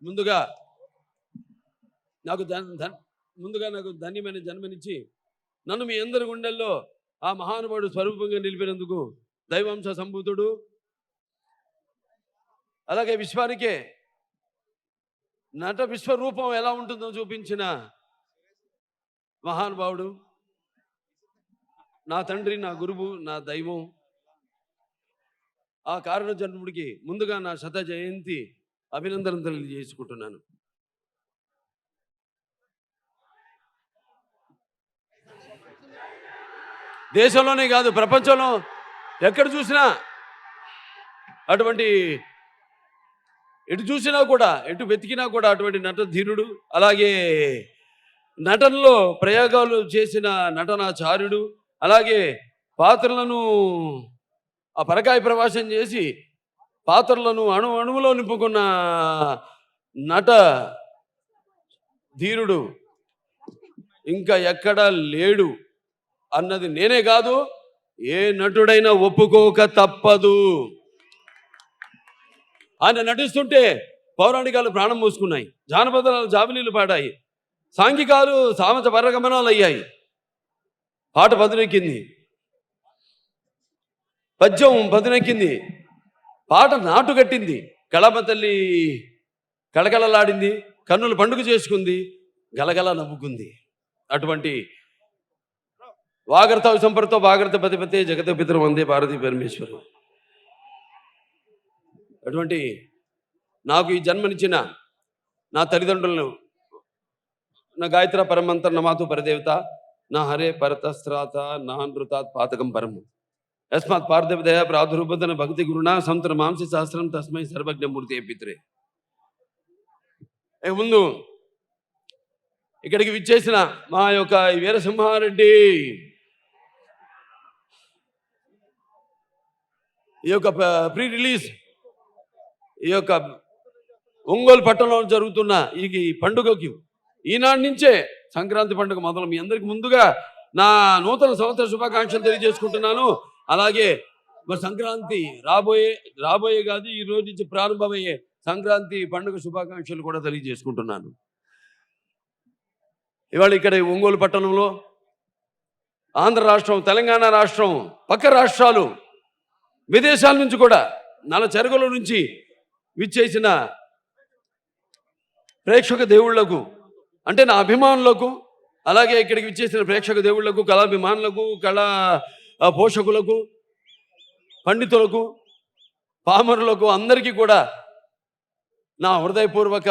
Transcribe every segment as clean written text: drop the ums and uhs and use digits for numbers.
ముందుగా నాకు నాకు ధన్యమైన జన్మనిచ్చి నన్ను మీ అందరి గుండెల్లో ఆ మహానుభావుడు స్వరూపంగా నిలిపినందుకు దైవాంశ సంభూతుడు, అలాగే విశ్వానికే నట విశ్వరూపం ఎలా ఉంటుందో చూపించిన మహానుభావుడు, నా తండ్రి, నా గురువు, నా దైవం, ఆ కారణ జన్ముడికి ముందుగా నా శత జయంతి అభినందనలు తెలియజేసుకుంటున్నాను. దేశంలోనే కాదు, ప్రపంచంలో ఎక్కడ చూసినా అటువంటి, ఎటు చూసినా కూడా, ఎటు వెతికినా కూడా అటువంటి నట ధీరుడు, అలాగే నటనలో ప్రయోగాలు చేసిన నటనాచార్యుడు, అలాగే పాత్రలను ఆ పరకాయ ప్రవాసం చేసి పాత్రలను అణువులో నింపుకున్న నట ధీరుడు ఇంకా ఎక్కడా లేడు అన్నది నేనే కాదు, ఏ నటుడైనా ఒప్పుకోక తప్పదు. ఆయన నటిస్తుంటే పౌరాణికాలు ప్రాణం మూసుకున్నాయి, జానపదాలు జాబిలీలు పాడాయి, సాంఘికాలు సామత పరగమనాలు అయ్యాయి, పాట పదునెక్కింది, పద్యం పదునెక్కింది, పాట నాటు కట్టింది, కళామ తల్లి కళకళలాడింది, కన్నులు పండుగ చేసుకుంది, గలగల నవ్వుకుంది. అటువంటి వాగర్త సంపర్తో వాగర్త పతిపతే జగత పితరం వందే భారతీ పరమేశ్వరు. అటువంటి నాకు ఈ జన్మనిచ్చిన నా తల్లిదండ్రులను, నా గాయత్ర పరమంతర్ నమాతు పరదేవత, నా హరే పరతస్త్రాత నా నృతాత్ పాతకం పరము యస్మాత్ పార్థివ దయా ప్రాదుర్బోధన భక్తి గురునా సంతర మాంసి సహస్రం తస్మై సర్వజ్ఞమూర్తి పిత్రే. ముందు ఇక్కడికి విచ్చేసిన మా యొక్క వీరసింహారెడ్డి ఈ యొక్క ప్రీ రిలీజ్, ఈ యొక్క ఒంగోలు పట్టణంలో జరుగుతున్న ఈ పండుగకి ఈనాటి నుంచే సంక్రాంతి పండుగ మొదలు మీ అందరికి ముందుగా నా నూతన సంవత్సర శుభాకాంక్షలు తెలియజేసుకుంటున్నాను. అలాగే మరి సంక్రాంతి రాబోయే కాదు, ఈ రోజు నుంచి ప్రారంభమయ్యే సంక్రాంతి పండుగ శుభాకాంక్షలు కూడా తెలియజేసుకుంటున్నాను. ఇవాళ ఇక్కడ ఒంగోలు పట్టణంలో ఆంధ్ర రాష్ట్రం, తెలంగాణ రాష్ట్రం, పక్క రాష్ట్రాలు, విదేశాల నుంచి కూడా నలచెరగుల నుంచి విచ్చేసిన ప్రేక్షక దేవుళ్లకు, అంటే నా అభిమానులకు, అలాగే ఇక్కడికి విచ్చేసిన ప్రేక్షక దేవుళ్లకు, కళాభిమానులకు, కళా పోషకులకు, పండితులకు, పామరులకు అందరికీ కూడా నా హృదయపూర్వక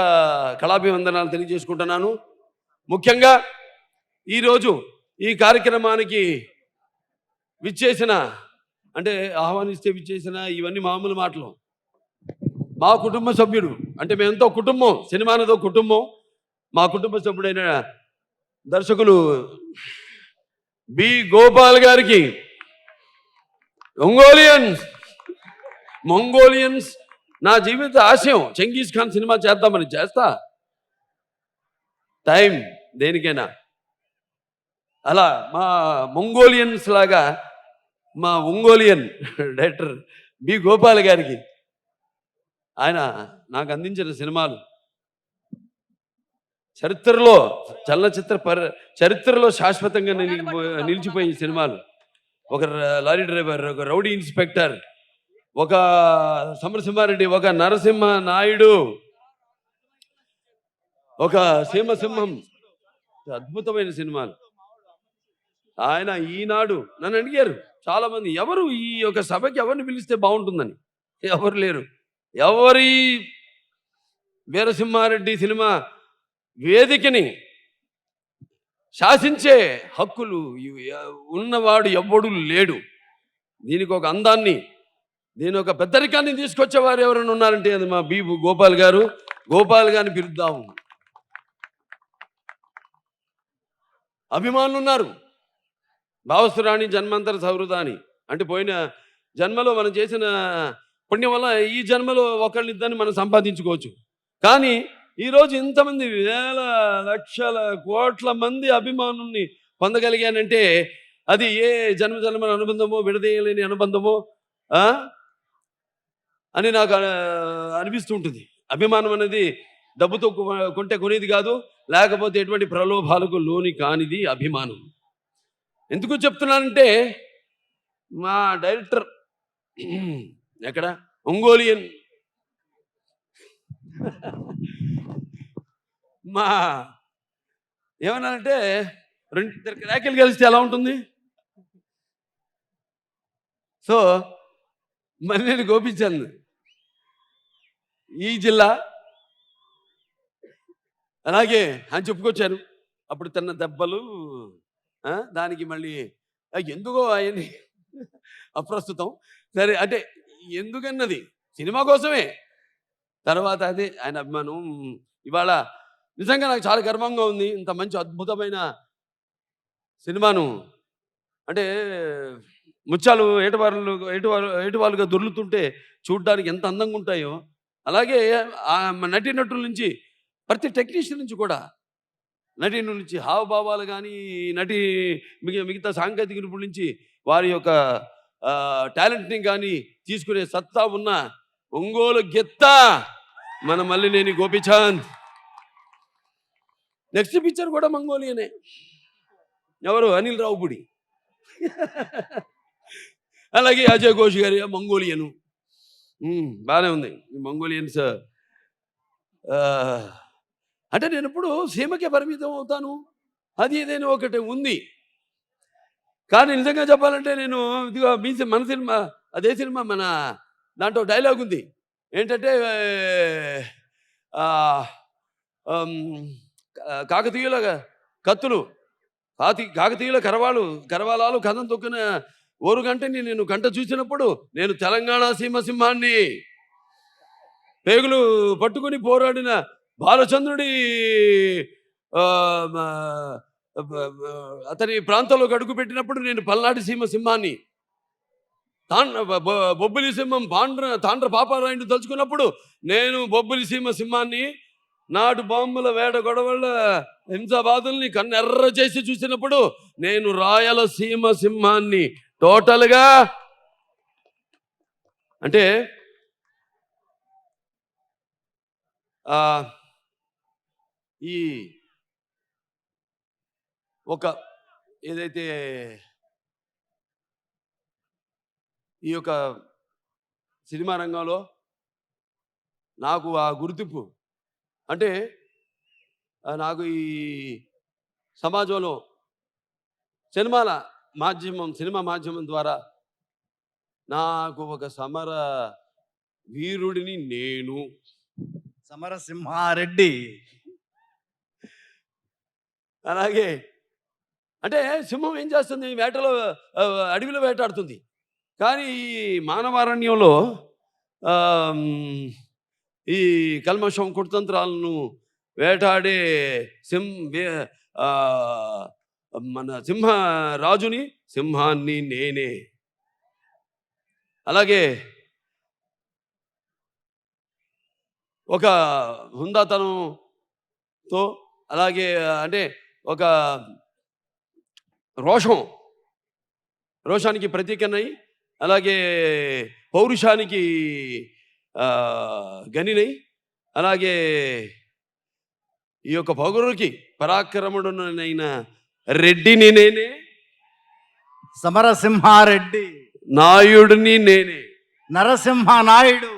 కళాభివందనాలు తెలియజేసుకుంటున్నాను. ముఖ్యంగా ఈరోజు ఈ కార్యక్రమానికి విచ్చేసిన, అంటే ఆహ్వానిస్తే విచ్చేసిన, ఇవన్నీ మామూలు మాటలు. మా కుటుంబ సభ్యుడు, అంటే మేమెంతో కుటుంబం, సినిమానదో కుటుంబం, మా కుటుంబ సభ్యుడైన దర్శకులు బి గోపాల్ గారికి మంగోలియన్స్ నా జీవిత ఆశయం చెంగీజ్ ఖాన్ సినిమా చేద్దామని, చేస్తా, టైం దేనికైనా. అలా మా మంగోలియన్స్ లాగా మా ఒంగోలియన్ డైరెక్టర్ బి గోపాల్ గారికి ఆయన నాకు అందించిన సినిమాలు చరిత్రలో శాశ్వతంగా నిలిచిపోయే సినిమాలు. ఒక లారీ డ్రైవర్, ఒక రౌడీ ఇన్స్పెక్టర్, ఒక సమరసింహారెడ్డి, ఒక నరసింహ నాయుడు, ఒక సీమసింహం, అద్భుతమైన సినిమాలు. ఆయన ఈనాడు నన్ను అడిగారు చాలా మంది, ఎవరు ఈ యొక్క సభకి ఎవరిని పిలిస్తే బాగుంటుందని. ఎవరు లేరు. ఎవరి వీరసింహారెడ్డి సినిమా వేదికని శాసించే హక్కులు ఉన్నవాడు ఎవ్వడు లేడు. దీనికి ఒక అందాన్ని, దీని ఒక పెద్దరికాన్ని తీసుకొచ్చేవారు ఎవరైనా ఉన్నారంటే అది మా బి గోపాల్ గారు. గోపాల్ గారిని పిలుద్దాము. అభిమానులు ఉన్నారు. భావస్తురాణి జన్మంతర సౌహృదాని, అంటే పోయిన జన్మలో మనం చేసిన పుణ్యం వల్ల ఈ జన్మలో ఒకళ్ళిద్దరిని మనం సంపాదించుకోవచ్చు. కానీ ఈరోజు ఇంతమంది వేల లక్షల కోట్ల మంది అభిమానుల్ని పొందగలిగానంటే అది ఏ జన్మజన్మల అనుబంధమో, విడదీయలేని అనుబంధమో అని నాకు అనిపిస్తూ ఉంటుంది. అభిమానం అనేది డబ్బుతో కొంటే కొనేది కాదు, లేకపోతే ఎటువంటి ప్రలోభాలకు లోని కానిది అభిమానం. ఎందుకు చెప్తున్నానంటే మా డైరెక్టర్ ఎక్కడ ఒంగోలియన్ మా ఏమన్నానంటే ఇద్దరు క్రాకెలు కలిస్తే ఎలా ఉంటుంది. సో మరి నేను గోపించాను ఈ జిల్లా అలాగే అని చెప్పుకొచ్చాను. అప్పుడు తిన్న దెబ్బలు దానికి మళ్ళీ ఎందుకో అవన్నీ అప్రస్తుతం. సరే అంటే ఎందుకన్నది సినిమా కోసమే. తర్వాత అదే ఆయన అభిమానం. ఇవాళ నిజంగా నాకు చాలా గర్వంగా ఉంది. ఇంత మంచి అద్భుతమైన సినిమాను అంటే ముత్యాలు ఏటువాలుగా దొర్లుతుంటే చూడడానికి ఎంత అందంగా ఉంటాయో, అలాగే నటీనటుల నుంచి ప్రతి టెక్నీషియన్ నుంచి కూడా నటీనుల నుంచి హావభావాలు కానీ మిగతా సాంకేతిక నిపుణుల నుంచి వారి యొక్క టాలెంట్ని కానీ తీసుకునే సత్తా ఉన్న ఒంగోలు గెత్త మన మల్లినేని గోపీచంద్. నెక్స్ట్ పిక్చర్ కూడా మంగోలియనే. ఎవరు? అనిల్ రావుపూడి. అలాగే అజయ్ ఘోష్ గారి మంగోలియను. బాగానే ఉంది. మంగోలియన్స్ అంటే నేను ఇప్పుడు సీమకే పరిమితం అవుతాను అది ఏదైనా ఒకటి ఉంది. కానీ నిజంగా చెప్పాలంటే నేను ఇదిగో మన సినిమా అదే సినిమా మన దాంట్లో డైలాగ్ ఉంది ఏంటంటే కాకతీయుల కత్తులు కాకతీయుల కరవాలాలు కథం తొక్కిన ఓరుగంటని నేను గంట చూసినప్పుడు నేను తెలంగాణ సింహాన్ని పేగులు పట్టుకుని పోరాడిన బాలచంద్రుడి అతని ప్రాంతంలో అడుగు పెట్టినప్పుడు నేను పల్నాటి సింహాన్ని బొబ్బిలి సింహం తాండ్ర పాపారాయుడు తలుచుకున్నప్పుడు నేను బొబ్బిలి సింహాన్ని నాటు బాంబుల వేట గొడవల హింసాబాదుల్ని కన్నెర్ర చేసి చూసినప్పుడు నేను రాయలసీమ సింహాన్ని. టోటల్గా అంటే ఈ ఒక ఏదైతే ఈ యొక్క సినిమా రంగంలో నాకు ఆ గుర్తింపు అంటే నాకు ఈ సమాజంలో సినిమా మాధ్యమం ద్వారా నాకు ఒక సమర వీరుడిని నేను సమరసింహారెడ్డి. అలాగే అంటే సింహం ఏం చేస్తుంది? అడవిలో వేటాడుతుంది. కానీ ఈ మానవారణ్యంలో ఈ కల్మషం కుట్తంత్రాలను వేటాడే మన సింహాన్ని నేనే. అలాగే ఒక హుందాతనంతో అలాగే అంటే ఒక రోషానికి ప్రతీకనై అలాగే పౌరుషానికి గనినై అలాగే ఈ యొక్క పౌరుడికి పరాక్రముడునైన రెడ్డిని నేనే. సమరసింహారెడ్డి. నాయుడిని నేనే. నరసింహ నాయుడు.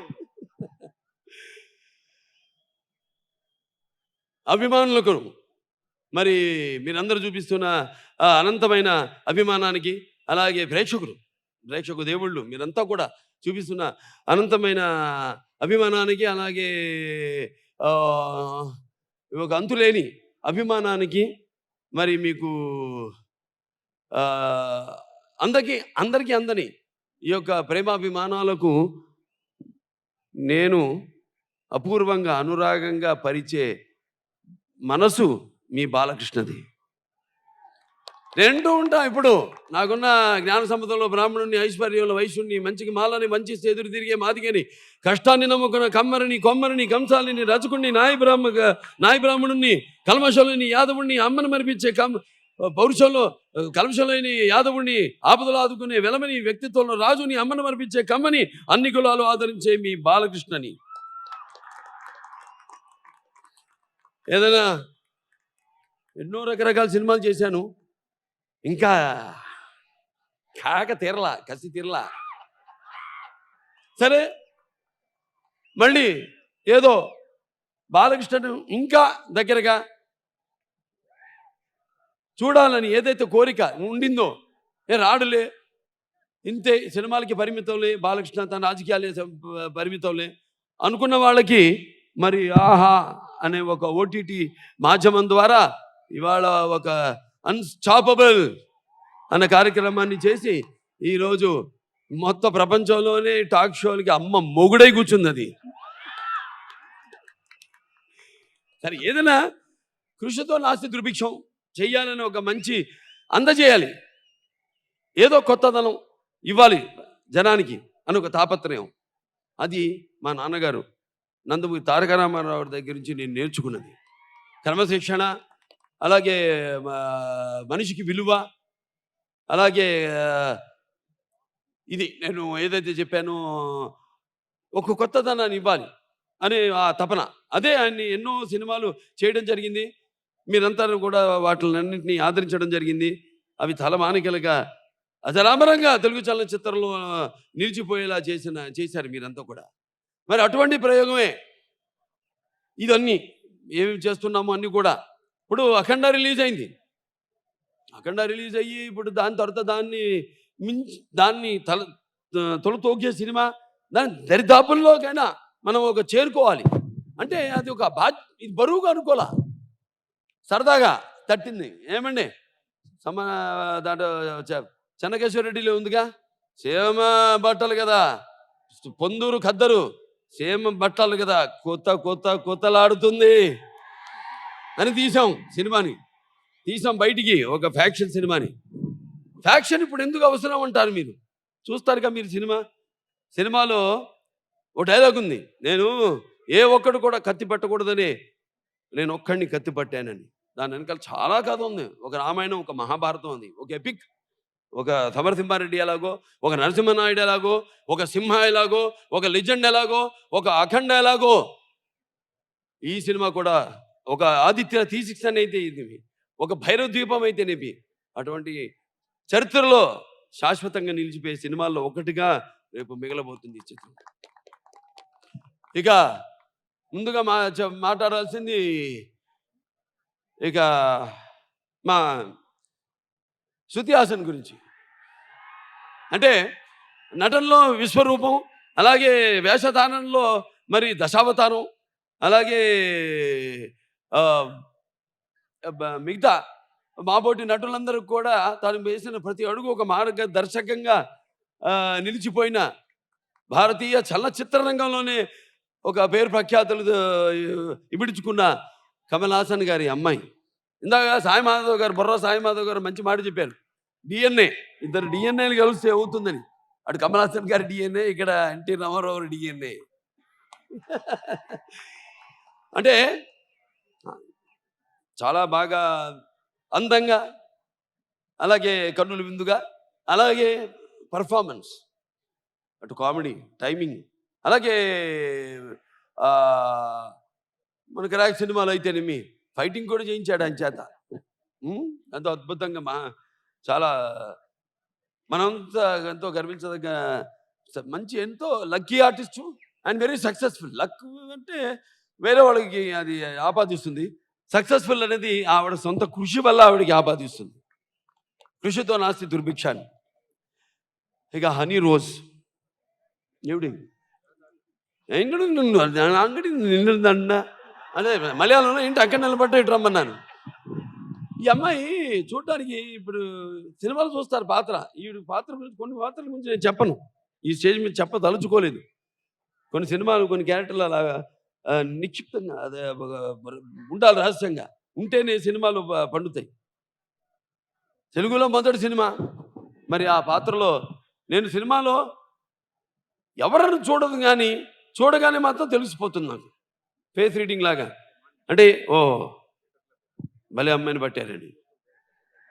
అభిమానులకు మరి మీరందరూ చూపిస్తున్న అనంతమైన అభిమానానికి అలాగే ప్రేక్షకు దేవుళ్ళు మీరంతా కూడా చూపిస్తున్న అనంతమైన అభిమానానికి అలాగే ఒక అంతులేని అభిమానానికి మరి మీకు అందరికీ అందని ఈ యొక్క ప్రేమాభిమానాలకు నేను అపూర్వంగా అనురాగంగా పరిచే మనసు మీ బాలకృష్ణది. రెండు ఉంటా. ఇప్పుడు నాకున్న జ్ఞాన సంపదలో బ్రాహ్మణుని, ఐశ్వర్యంలో వైశ్యుని, మంచికి మాలని, మంచి ఎదురు తిరిగే మాదిగని, కష్టాన్ని నమ్ముకున్న కొమ్మరిని కంసాలిని, రచకుడిని, నాయ బ్రాహ్మణుని, కల్మషంలోని యాదవుడిని, అమ్మని మరిపించే పౌరుషంలో కల్మషంలోని యాదవుడిని, ఆపదలు ఆదుకునే వెలమని, వ్యక్తిత్వంలో రాజుని, అమ్మని మరిపించే కమ్మని, అన్ని కులాలు ఆదరించే మీ బాలకృష్ణని. ఏదైనా ఎన్నో రకరకాల సినిమాలు చేశాను, ఇంకా తీరలా, కసి తీరలా. సరే, మళ్ళీ ఏదో బాలకృష్ణను ఇంకా దగ్గరగా చూడాలని ఏదైతే కోరిక ఉండిందో, రాడులే, ఇంతే, సినిమాలకి పరిమితంలే, బాలకృష్ణ తన రాజకీయాలే పరిమితంలే అనుకున్న వాళ్ళకి మరి ఆహా అనే ఒక ఓటీటీ మాధ్యమం ద్వారా ఇవాళ ఒక అన్స్టాపబుల్ అన్న కార్యక్రమాన్ని చేసి ఈరోజు మొత్తం ప్రపంచంలోనే టాక్ షోలకి అమ్మ మొగుడై కూర్చుంది అది. సరే, ఏదైనా కృషితో నాస్తి దుర్భిక్షం చెయ్యాలని ఒక మంచి అందజేయాలి, ఏదో కొత్తదనం ఇవ్వాలి జనానికి అని ఒక తాపత్రయం. అది మా నాన్నగారు నందమూరి తారక రామారావు దగ్గర నుంచి నేను నేర్చుకున్నది. క్రమశిక్షణ, అలాగే మనిషికి విలువ, అలాగే ఇది నేను ఏదైతే చెప్పానో ఒక కొత్తదనాన్ని ఇవ్వాలి అనే ఆ తపన, అదే ఆయన్ని ఎన్నో సినిమాలు చేయడం జరిగింది. మీరంతా కూడా వాటిలన్నింటినీ ఆదరించడం జరిగింది. అవి తలమానికలుగా అజరామరంగా తెలుగు చలనచిత్రంలో నిలిచిపోయేలా చేశారు మీరంతా కూడా. మరి అటువంటి ప్రయోగమే ఇదన్నీ ఏమి చేస్తున్నామో అన్నీ కూడా. ఇప్పుడు అఖండ రిలీజ్ అయింది, అఖండ రిలీజ్ అయ్యి ఇప్పుడు దాని తర్వాత దాన్ని తొలతోగే సినిమా, దాని దరిదాపుల్లోకైనా మనం ఒక చేరుకోవాలి అంటే అది ఒక ఇది బరువుగా అనుకోలా, సరదాగా తట్టింది. ఏమండి, దాంట్లో చెన్నకేశ్వరరెడ్డిలో ఉందిగా, సేమ బట్టలు కదా, పొందూరు ఖద్దరు సేమ బట్టలు కదా, కొత్తలాడుతుంది అని తీసాం సినిమాని, తీసాం బయటికి ఒక ఫ్యాక్షన్ సినిమాని. ఫ్యాక్షన్ ఇప్పుడు ఎందుకు అవసరం అంటారు మీరు, చూస్తారుగా మీరు సినిమాలో ఒక డైలాగ్ ఉంది, నేను ఏ ఒక్కడు కూడా కత్తి పట్టకూడదని నేను ఒక్కడిని కత్తి పట్టానని. దాని వెనకాల చాలా కథ ఉంది, ఒక రామాయణం, ఒక మహాభారతం ఉంది, ఒక ఎపిక్. ఒక సమరసింహారెడ్డి ఎలాగో, ఒక నరసింహనాయుడు ఎలాగో, ఒక సింహ ఎలాగో, ఒక లెజెండ్ ఎలాగో, ఒక అఖండ ఎలాగో, ఈ సినిమా కూడా ఒక ఆదిత్య తీసిక్స్ అయితే ఇది, ఒక భైరవ ద్వీపం అయితేనేవి, అటువంటి చరిత్రలో శాశ్వతంగా నిలిచిపోయే సినిమాల్లో ఒకటిగా రేపు మిగలబోతుంది ఈ చిత్రం. ఇక ముందుగా మాట్లాడాల్సింది ఇక మా శృతి హాసన్ గురించి. అంటే నటనలో విశ్వరూపం, అలాగే వేషధారణలో మరి దశావతారం, అలాగే మిగతా మాబోటి నటులందరూ కూడా తాను వేసిన ప్రతి అడుగు ఒక మార్గదర్శకంగా నిలిచిపోయిన భారతీయ చలనచిత్ర రంగంలోనే ఒక పేరు ప్రఖ్యాతులు ఇమిడించుకున్న కమల్ హాసన్ గారి అమ్మాయి. ఇందాక బొర్రా సాయి మాధవ్ గారు మంచి మాట చెప్పారు, డిఎన్ఏ, ఇద్దరు డిఎన్ఏలు కలిస్తే అవుతుందని. అటు కమల్ హాసన్ గారి డిఎన్ఏ, ఇక్కడ ఎన్టీ రామారావు డిఎన్ఏ. అంటే చాలా బాగా అందంగా, అలాగే కన్నుల విందుగా, అలాగే పర్ఫార్మెన్స్, అటు కామెడీ, టైమింగ్, అలాగే మనకి రాక్ సినిమాలో అయితేనేమి ఫైటింగ్ కూడా చేయించాడు ఆయన చేత. ఎంతో అద్భుతంగా చాలా మనంతా ఎంతో గర్వించదగ్గ మంచి, ఎంతో lucky artist and very successful. Luck అంటే వేరే వాళ్ళకి అది ఆపాదిస్తుంది, సక్సెస్ఫుల్ అనేది ఆవిడ సొంత కృషి వల్ల ఆవిడకి ఆపాదిస్తుంది. కృషితో నాస్తి దుర్భిక్షాన్ని. ఇక హనీ రోజ్ ఎవడి అంగడి నిండుదండ అదే మలయాళంలో ఏంటి అక్కడ నిలబట్ట ఇటు రమ్మన్నాను. ఈ అమ్మాయి చూడటానికి ఇప్పుడు సినిమాలు చూస్తారు పాత్ర, ఈవిడ పాత్ర గురించి, కొన్ని పాత్రల గురించి నేను చెప్పను, ఈ స్టేజ్ మీద తలుచుకోలేదు. కొన్ని సినిమాలు, కొన్ని క్యారెక్టర్లు అలాగా నిక్షిప్తంగా అదే ఉండాలి, రహస్యంగా ఉంటేనే సినిమాలు పండుతాయి. తెలుగులో మొదటి సినిమా, మరి ఆ పాత్రలో నేను సినిమాలో ఎవరನ್ನು చూడదు కానీ చూడగానే మాత్రం తెలిసిపోతుంది నాకు, ఫేస్ రీడింగ్ లాగా. అంటే ఓ భలే అమ్మాయిని పట్టారండి.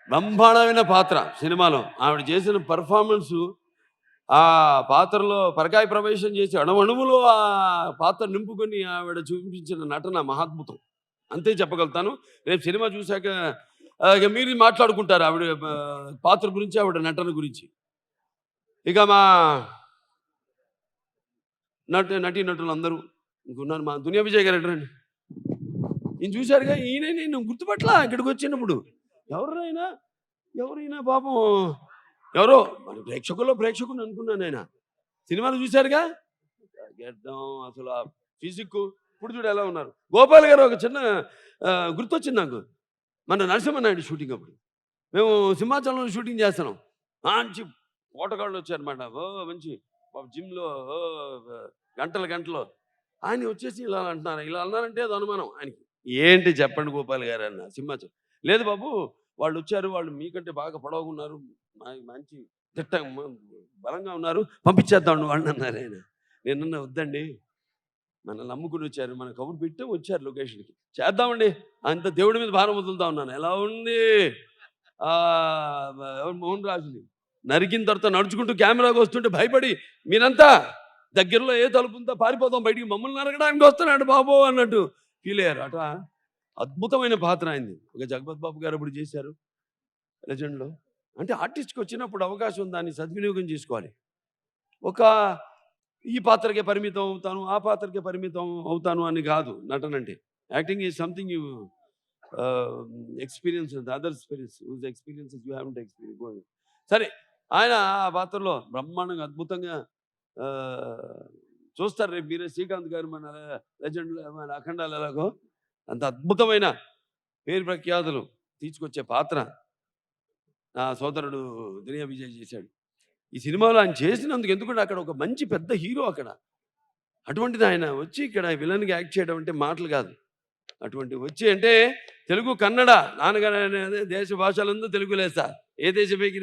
బ్రహ్మాండమైన పాత్ర సినిమాలో ఆవిడ చేసిన పర్ఫార్మెన్సు, ఆ పాత్రలో పరకాయ ప్రవేశం చేసి అణువణువులో ఆ పాత్ర నింపుకొని ఆవిడ చూపించిన నటన మహాద్భుతం. అంతే చెప్పగలుగుతాను. రేపు సినిమా చూశాక ఇక మీరు మాట్లాడుకుంటారు ఆవిడ పాత్ర గురించి, ఆవిడ నటన గురించి. ఇక మా నటీనటులు అందరూ ఇంకున్నారు. మా దునియా విజయ్ గారు రండి. ఈయన చూశారుగా, ఈయన నేను గుర్తుపట్ల ఇక్కడికి వచ్చినప్పుడు. ఎవరైనా ఎవరైనా పాపం ఎవరో మన ప్రేక్షకుడు అనుకున్నాను ఆయన. సినిమాలు చూశారుగా, గెడ్డం అసలు ఆ ఫిజిక్. ఇప్పుడు చూడు ఎలా ఉన్నారు. గోపాల్ గారు ఒక చిన్న గుర్తొచ్చింది నాకు. మన నరసింహనాయుడు షూటింగ్ అప్పుడు మేము సింహాచలంలో షూటింగ్ చేస్తున్నాం. మంచి పోటగాళ్ళు వచ్చారన్నమాట. మంచి జిమ్లో గంటలు ఆయన వచ్చేసి ఇలా అంటున్నారు. ఇలా అన్నారంటే అది అనుమానం ఆయనకి. ఏంటి చెప్పండి గోపాల్ గారు అన్న. సింహాచలం లేదు బాబు, వాళ్ళు వచ్చారు, వాళ్ళు మీకంటే బాగా పొడవుగా ఉన్నారు, మంచి తిట్ట బలంగా ఉన్నారు, పంపించేద్దాం వాళ్ళని అన్నారు ఆయన. నేనన్నా వద్దండి, మనల్ని నమ్ముకుని వచ్చారు, మన కబురు పెట్టి వచ్చారు లొకేషన్కి, చేద్దామండి, అంత దేవుడి మీద భారం వదులుతా ఉన్నాను. ఎలా ఉంది మోహన్ రాజుని నరికిన తర్వాత నడుచుకుంటూ కెమెరాకి వస్తుంటే భయపడి మీరంతా దగ్గరలో ఏ తలుపుంతా పారిపోతాం బయటికి, మమ్మల్ని నరకడానికి వస్తున్నాడు బాబు అన్నట్టు ఫీల్ అయ్యారు. అట అద్భుతమైన పాత్ర అయింది. ఒక జగపత్ బాబు గారు ఇప్పుడు చేశారు లెజెండ్లో. అంటే ఆర్టిస్ట్కి వచ్చినప్పుడు అవకాశం దాన్ని సద్వినియోగం చేసుకోవాలి. ఒక ఈ పాత్రకే పరిమితం అవుతాను, ఆ పాత్రకే పరిమితం అవుతాను అని కాదు నటన అంటే. Acting is something you experience, other experiences you have to experience. సరే, ఆయన ఆ పాత్రలో బ్రహ్మాండంగా అద్భుతంగా చూస్తారు. రేపు మీరే శ్రీకాంత్ గారు మన లెజెండ్, మన అఖండాలు ఎలాగో అంత అద్భుతమైన పేరు ప్రఖ్యాతులు తీసుకొచ్చే పాత్ర నా సోదరుడు దునియా విజయ్ చేశాడు. ఈ సినిమాలో ఆయన చేసినందుకు, ఎందుకంటే అక్కడ ఒక మంచి పెద్ద హీరో అక్కడ. అటువంటిది ఆయన వచ్చి ఇక్కడ విలన్గా యాక్ట్ చేయడం అంటే మాటలు కాదు. అటువంటి వచ్చి అంటే తెలుగు కన్నడ నాన్నగారు అనేది దేశ భాషలందు తెలుగు లేస ఏ దేశమేకి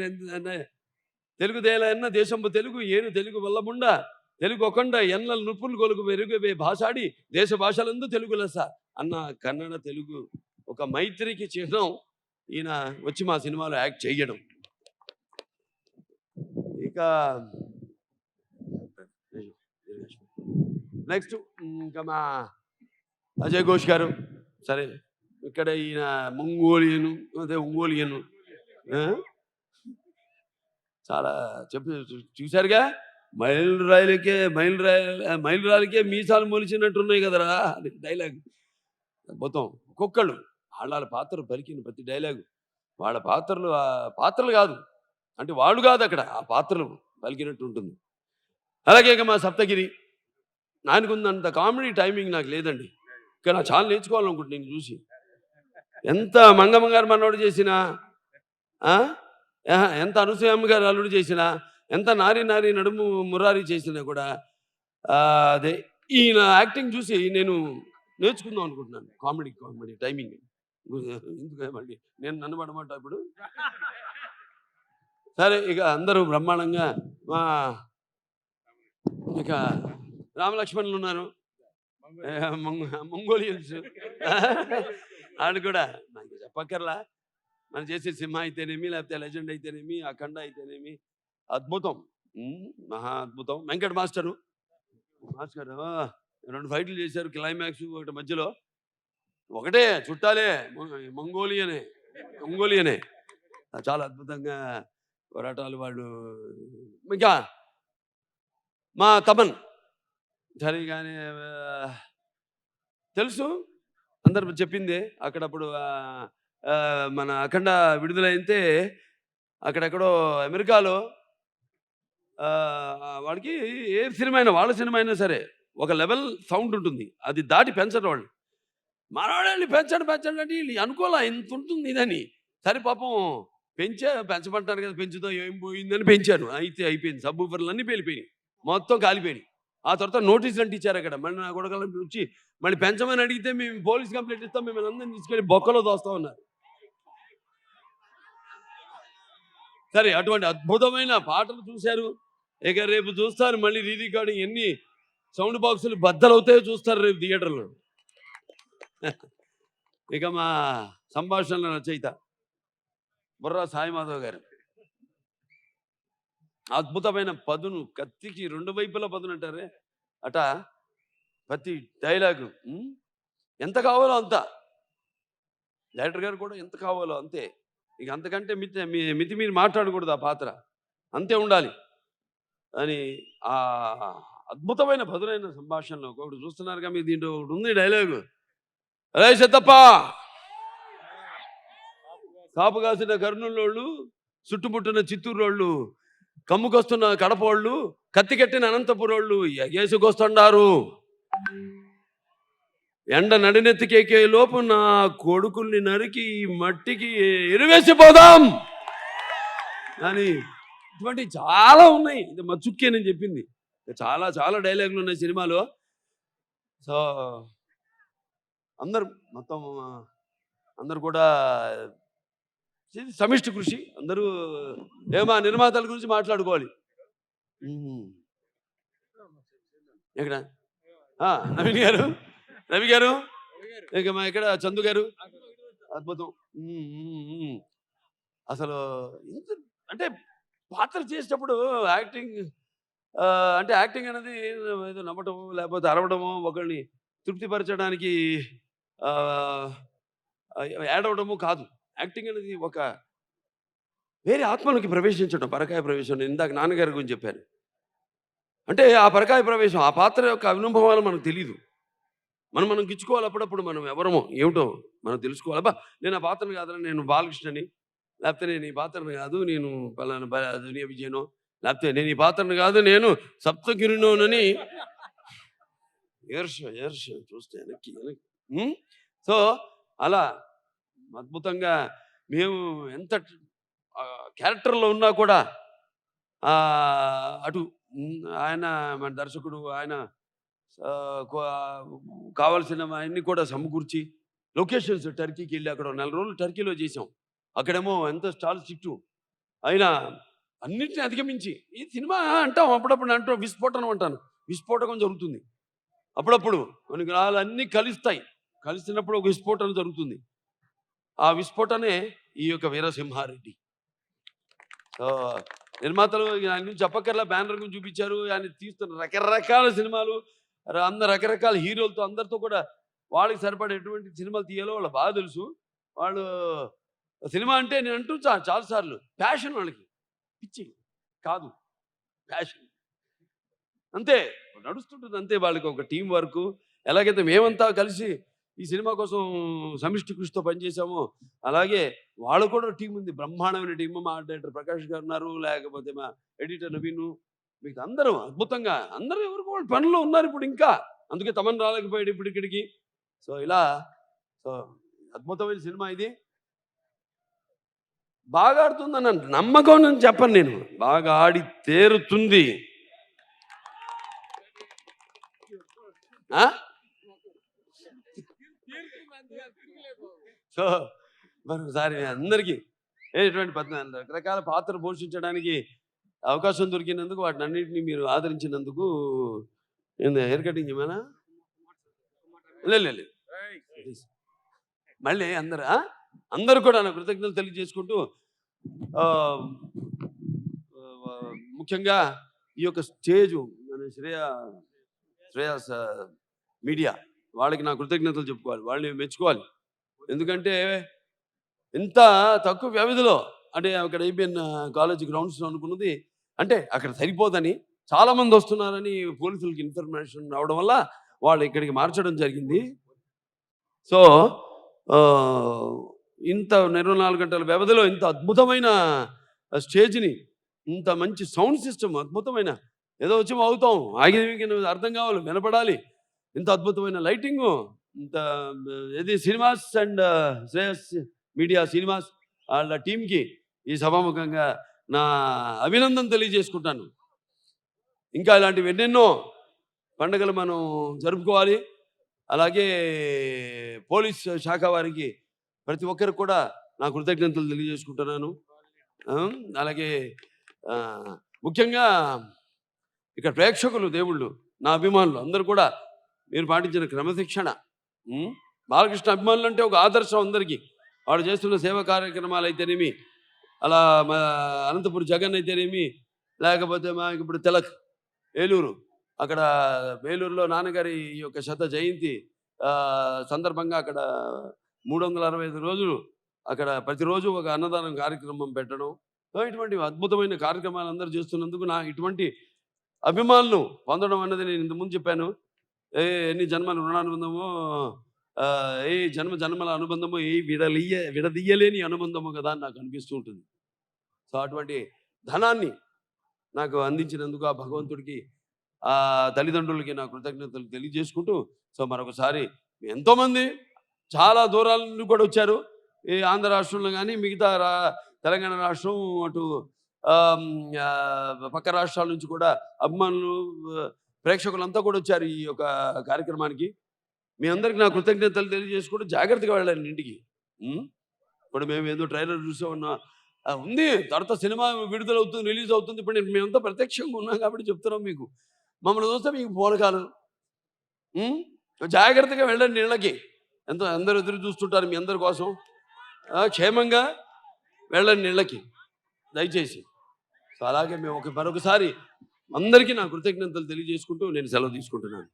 తెలుగు దేలన్న దేశంబు తెలుగు ఏను తెలుగు వల్లముండ తెలుగు ఒకండ ఎన్నల నుప్పులు కొలుగు మెరుగవే భాషాడి దేశ భాషలందు తెలుగు లెస అన్న కన్నడ తెలుగు ఒక మైత్రికి చిహ్నం ఈయన వచ్చి మా సినిమాలో యాక్ట్ చేయడం. ఇక నెక్స్ట్ ఇంకా మా అజయ్ ఘోష్ గారు. సరే, ఇక్కడ ఈయన ఒంగోలియను చాలా చూశారుగా. మైలురాయిలకే మీసాలు మొలిచినట్టున్నాయి కదరా డైలాగ్. మొత్తం ఒక్కొక్కళ్ళు వాళ్ళ పాత్రలు పలికిన ప్రతి డైలాగు వాళ్ళ పాత్రలు కాదు అంటే వాళ్ళు కాదు, అక్కడ ఆ పాత్రలు పలికినట్టు ఉంటుంది. అలాగే ఇక మా సప్తగిరి, ఆయనకుందంత కామెడీ టైమింగ్ నాకు లేదండి. ఇంకా నా చాలా నేర్చుకోవాలనుకుంటు నేను చూసి. ఎంత మంగమ్మ గారు మనోడు చేసినా, ఎంత అనసూయమ్మ గారు అల్లుడు చేసినా, ఎంత నారి నడుము మురారి చేసినా కూడా అదే ఈయన యాక్టింగ్ చూసి నేను నేర్చుకుందాం అనుకుంటున్నాను. Comedy timing. ఎందుకు మళ్ళీ నన్ను పడమాట ఇప్పుడు. సరే, ఇక అందరూ బ్రహ్మాండంగా మా ఇక రామలక్ష్మణులు ఉన్నారు, మంగోలియన్స్. వాళ్ళు కూడా నాకు చెప్పక్కర్లా. మనం చేసే సింహ అయితేనేమి, లేకపోతే లెజెండ్ అయితేనేమి, అఖండ అయితేనేమి అద్భుతం, మహా అద్భుతం. వెంకట్ మాస్టర్ 2 ఫైట్లు చేశారు, క్లైమాక్స్ ఒకటి మధ్యలో. ఒకటే చుట్టాలే, మంగోలియనే చాలా అద్భుతంగా పోరాటాలు వాళ్ళు. ఇంకా మా తమన్ సరే కానీ తెలుసు, అందరు చెప్పిందే. అక్కడప్పుడు మన అఖండ విడుదలైతే అక్కడెక్కడో అమెరికాలో వాడికి ఏ సినిమా అయినా, వాళ్ళ సినిమా అయినా సరే ఒక లెవెల్ సౌండ్ ఉంటుంది, అది దాటి పెంచడం వాళ్ళు. మనవాళ్ళని పెంచండి అంటే వీళ్ళు అనుకోలే ఇంత ఉంటుంది ఇదని. సరే పాపం పెంచమంటారు కదా, పెంచుతో ఏం పోయిందని పెంచారు. అయితే అయిపోయింది, సబ్బూఫర్లు అన్నీ పేలిపోయినాయి, మొత్తం కాలిపోయినాయి. ఆ తర్వాత నోటీసులు అంటే ఇచ్చారు అక్కడ. మళ్ళీ నా కొడకలను వచ్చి మళ్ళీ పెంచమని అడిగితే మేము పోలీస్ కంప్లైంట్ ఇస్తాం, మిమ్మల్ని అందరినీ తీసుకెళ్ళి బొక్కలో దోస్తా ఉన్నారు. సరే, అటువంటి అద్భుతమైన పాటలు చూశారు. ఇక రేపు చూస్తారు మళ్ళీ రికార్డింగ్, ఎన్ని సౌండ్ బాక్సులు బద్దలవుతాయో చూస్తారు రేపు థియేటర్లో. ఇక మా సంభాషణల రచయిత బుర్రా సాయిమాధవ్ గారు అద్భుతమైన పదును, కత్తికి 2 వైపులా పదును అంటారే అట. ప్రతి డైలాగు ఎంత కావాలో అంత డైరెక్టర్ గారు కూడా ఎంత కావాలో అంతే, ఇక అంతకంటే మితి మీరు మాట్లాడకూడదు. ఆ పాత్ర అంతే ఉండాలి అని ఆ అద్భుతమైన పదునైన సంభాషణలో ఒకటి చూస్తున్నారుగా మీరు. దీంట్లో ఒకటి ఉంది డైలాగు, అరే సత్తప్ప, కాపు కాసిన కర్నూలు, చుట్టుముట్టిన చిత్తూరోళ్ళు, కమ్ముకొస్తున్న కడపోళ్ళు, కత్తి కట్టిన అనంతపురోళ్ళు ఎగేసుకొస్తున్నారు. ఎండ నడినెత్తికేకే లోపు నా కొడుకుల్ని నరికి మట్టికి ఎరువేసిపోదాం అని. ఇటువంటి చాలా ఉన్నాయి. ఇది మా చుక్కే నేను చెప్పింది. చాలా చాలా డైలాగులు ఉన్నాయి సినిమాలో. సో అందరూ మొత్తం అందరూ కూడా సమిష్టి కృషి. అందరూ ఏమా నిర్మాతల గురించి మాట్లాడుకోవాలి. ఎక్కడ నవీన్ గారు, రవి గారు, ఇక మా ఇక్కడ చందు గారు, అద్భుతం. అసలు అంటే పాత్ర చేసేటప్పుడు యాక్టింగ్ అంటే యాక్టింగ్ అనేది ఏదో నవ్వటము లేకపోతే అరవడము, ఒకరిని తృప్తిపరచడానికి ఏడవడము కాదు. యాక్టింగ్ అనేది ఒక వేరే ఆత్మలోకి ప్రవేశించడం, పరకాయ ప్రవేశం. నేను ఇందాక నాన్నగారి గురించి చెప్పాను. అంటే ఆ పరకాయ ప్రవేశం, ఆ పాత్ర యొక్క అనుభవాలు మనకు తెలియదు. మనం గిచ్చుకోవాలి. అప్పుడప్పుడు మనం ఎవరమో ఏమిటో మనం తెలుసుకోవాలి. అబ్బా నేను ఆ పాత్రను కాదని, నేను బాలకృష్ణని, లేకపోతే నేను ఈ పాత్రను కాదు, నేను పలానా దునియా విజయనో, లేకపోతే నేను ఈ పాత్రను కాదు, నేను సప్తగిరినోనని ఏర్ష చూస్తే వెనక్కి. సో అలా అద్భుతంగా మేము ఎంత క్యారెక్టర్లో ఉన్నా కూడా అటు ఆయన మన దర్శకుడు, ఆయన కావాల్సిన అన్నీ కూడా సమకూర్చి లొకేషన్స్ టర్కీకి వెళ్ళి అక్కడ 4 రోజులు టర్కీలో చేసాం. అక్కడేమో ఎంత చాలా స్ట్రిక్టు అయినా అన్నింటినీ అధిగమించి ఈ సినిమా అంటాం, అప్పుడప్పుడు అంటాం విస్ఫోటనం అంటాను. విస్ఫోటకం జరుగుతుంది అప్పుడప్పుడు. కొన్ని గ్రహాలు అన్నీ కలిసినప్పుడు ఒక విస్ఫోటనం జరుగుతుంది. ఆ విస్ఫోటనే ఈ యొక్క వీరసింహారెడ్డి. సో నిర్మాతలు ఆయన గురించి చెప్పక్కర్లా, బ్యానర్ గురించి చూపించారు. ఆయన తీస్తున్న రకరకాల సినిమాలు, అందరు రకరకాల హీరోలతో, అందరితో కూడా వాళ్ళకి సరిపడే ఎటువంటి సినిమాలు తీయాలో వాళ్ళు బాగా తెలుసు. వాళ్ళు సినిమా అంటే నేను అంటూ చాలాసార్లు ప్యాషన్, వాళ్ళకి పిచ్చి కాదు, ప్యాషన్ అంతే నడుస్తుంటుంది. అంతే వాళ్ళకి ఒక టీం వర్క్. ఎలాగైతే మేమంతా కలిసి ఈ సినిమా కోసం సమిష్టి కృషితో పనిచేసామో అలాగే వాళ్ళు కూడా టీం ఉంది, బ్రహ్మాండమైన టీం. మా డైరెక్టర్ ప్రకాష్ గారు ఉన్నారు, లేకపోతే మా ఎడిటర్ నవీను, మీకు అందరూ అద్భుతంగా అందరూ ఎవరికి వాళ్ళు పనులు ఉన్నారు ఇప్పుడు. ఇంకా అందుకే తమను రాలేకపోయాడు ఇప్పుడు ఇక్కడికి. సో ఇలా అద్భుతమైన సినిమా ఇది. బాగా ఆడుతుందని నమ్మకం నేను చెప్పను, నేను బాగా ఆడి తీరుతుంది. సో మరొకసారి అందరికీ ఇటువంటి 14 రకరకాల పాత్ర పోషించడానికి అవకాశం దొరికినందుకు, వాటిని అన్నింటినీ మీరు ఆదరించినందుకు, హెయిర్ కటింగ్ ఏమైనా లేదు మళ్ళీ అందరూ కూడా నా కృతజ్ఞతలు తెలియజేసుకుంటూ, ముఖ్యంగా ఈ యొక్క స్టేజు శ్రేయాస్ మీడియా వాళ్ళకి నా కృతజ్ఞతలు చెప్పుకోవాలి, వాళ్ళని మెచ్చుకోవాలి. ఎందుకంటే ఇంత తక్కువ వ్యవధిలో, అంటే అక్కడ ఐబిఎన్ కాలేజ్ గ్రౌండ్స్లో అనుకున్నది అంటే అక్కడ సరిపోదని, చాలామంది వస్తున్నారని పోలీసులకి ఇన్ఫర్మేషన్ రావడం వల్ల వాళ్ళు ఇక్కడికి మార్చడం జరిగింది. సో ఇంత 24 గంటల వ్యవధిలో ఇంత అద్భుతమైన స్టేజ్ని, ఇంత మంచి సౌండ్ సిస్టమ్, అద్భుతమైన ఏదో వచ్చి అవుతాం ఆగి అర్థం కావాలి, వినపడాలి. ఇంత అద్భుతమైన లైటింగు, ఇంత ఇది cinemas and Shreyas media cinemas వాళ్ళ టీంకి ఈ సభాముఖంగా నా అభినందన తెలియజేసుకుంటాను. ఇంకా ఇలాంటివి ఎన్నెన్నో పండుగలు మనం జరుపుకోవాలి. అలాగే పోలీస్ శాఖ వారికి ప్రతి ఒక్కరికి కూడా నా కృతజ్ఞతలు తెలియజేసుకుంటున్నాను. అలాగే ముఖ్యంగా ఇక్కడ ప్రేక్షకులు, దేవుళ్ళు, నా అభిమానులు అందరూ కూడా మీరు పాటించిన క్రమశిక్షణ, బాలకృష్ణ అభిమానులు అంటే ఒక ఆదర్శం అందరికీ. వాడు చేస్తున్న సేవా కార్యక్రమాలు అయితేనేమి, అలా మా అనంతపురం జగన్ అయితేనేమి, లేకపోతే మా ఇప్పుడు తిలక్ ఏలూరు, అక్కడ వేలూరులో నాన్నగారి యొక్క 100వ జయంతి సందర్భంగా అక్కడ 365 రోజులు అక్కడ ప్రతిరోజు ఒక అన్నదానం కార్యక్రమం పెట్టడం. సో ఇటువంటి అద్భుతమైన కార్యక్రమాలు అందరూ చేస్తున్నందుకు నా ఇటువంటి అభిమానులు పొందడం అన్నది నేను ఇంతకుముందు చెప్పాను. ఎన్ని జన్మల రుణానుబంధమో, ఏ జన్మ జన్మల అనుబంధము, ఏ విడదీయలేని అనుబంధము కదా అని నాకు అనిపిస్తూ ఉంటుంది. సో అటువంటి ధనాన్ని నాకు అందించినందుకు ఆ భగవంతుడికి, ఆ తల్లిదండ్రులకి నా కృతజ్ఞతలు తెలియజేసుకుంటూ, సో మరొకసారి ఎంతోమంది చాలా దూరాల నుండి కూడా వచ్చారు. ఈ ఆంధ్ర రాష్ట్రంలో కానీ మిగతా తెలంగాణ రాష్ట్రం, అటు పక్క రాష్ట్రాల నుంచి కూడా అభిమానులు, ప్రేక్షకులంతా కూడా వచ్చారు ఈ యొక్క కార్యక్రమానికి. మీ అందరికి నా కృతజ్ఞతలు తెలియజేసుకుంటూ జాగ్రత్తగా వెళ్ళండి ఇంటికి. ఇప్పుడు మేము ఏదో ట్రైలర్ చూసామన్నా ఉంది, తర్వాత సినిమా విడుదలవుతుంది, రిలీజ్ అవుతుంది. ఇప్పుడు మేమంతా ప్రత్యక్షంగా ఉన్నాం కాబట్టి చెప్తున్నాం మీకు. మమ్మల్ని చూస్తే మీకు పోలకాలు. జాగ్రత్తగా వెళ్ళండి ఇళ్ళకి. అందరూ ఎదురు చూస్తుంటారు మీ అందరి కోసం. క్షేమంగా వెళ్ళండి ఇళ్ళకి దయచేసి. సో అలాగే మేము మరొకసారి అందరికీ నా కృతజ్ఞతలు తెలియజేసుకుంటూ నేను సెలవు తీసుకుంటున్నాను.